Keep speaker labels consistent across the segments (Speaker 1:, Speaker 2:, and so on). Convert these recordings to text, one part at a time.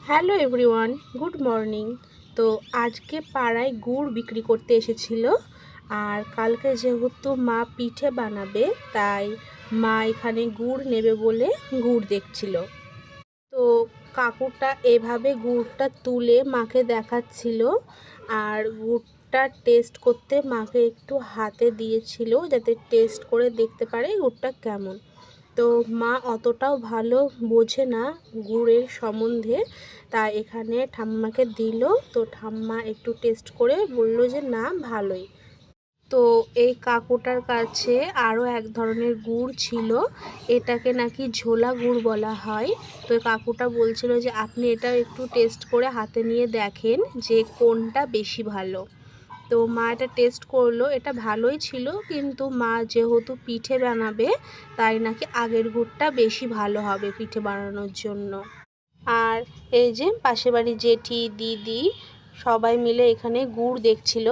Speaker 1: Hello everyone, good morning. তো আজকে পাড়ায় গুড় বিক্রি করতে এসেছিল। আর কালকে যেহেতু মা পিঠে বানাবে, তাই মা এখানে গুড় নেবে বলে গুড় দেখছিল। তো কাকুটা এভাবে গুড়টা তুলে মাকে দেখাচ্ছিল, আর গুড়টা টেস্ট করতে মাকে একটু হাতে দিয়েছিল যাতে টেস্ট করে দেখতে পারে গুড়টা কেমন। তো মা অতটাও ভালো বোঝে না গুড়ের সম্বন্ধে, তাই এখানে ঠাম্মাকে দিল। তো ঠাম্মা একটু টেস্ট করে বলল যে না, ভালোই। তো এই কাকুটার কাছে আরও এক ধরনের গুড় ছিল, এটাকে নাকি ঝোলা গুড় বলা হয়। তো কাকুটা বলছিল যে আপনি এটা একটু টেস্ট করে হাতে নিয়ে দেখেন যে কোনটা বেশি ভালো। তো মা এটা টেস্ট করলো, এটা ভালোই ছিল, কিন্তু মা যেহেতু পিঠে বানাবে তাই নাকি আগের গুড়টা বেশি ভালো হবে পিঠে বানানোর জন্য। আর এই যে পাশের বাড়ি জেঠি, দিদি সবাই মিলে এখানে গুড় দেখছিল।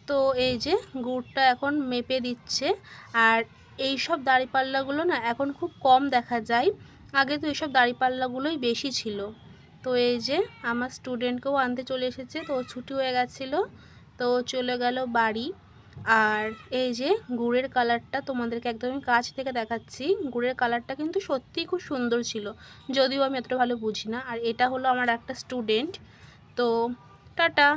Speaker 1: তো এই যে গুড়টা এখন মেপে দিচ্ছে। আর এই সব দাঁড়িপাল্লাগুলো না এখন খুব কম দেখা যায়, আগে তো এইসব দাঁড়িপাল্লাগুলোই বেশি ছিল। তো এই যে আমার স্টুডেন্টকেও আনতে চলে এসেছে, তো ছুটি হয়ে গেছিলো, তো চলে গেল বাড়ি। আর এই যে গুড়ের কালারটা তোমাদেরকে একদমই কাছ থেকে দেখাচ্ছি, গুড়ের কালারটা কিন্তু সত্যিই খুব সুন্দর ছিল, যদিও আমি এতটা ভালো বুঝি না। আর এটা হলো আমার একটা স্টুডেন্ট। তো টাটা।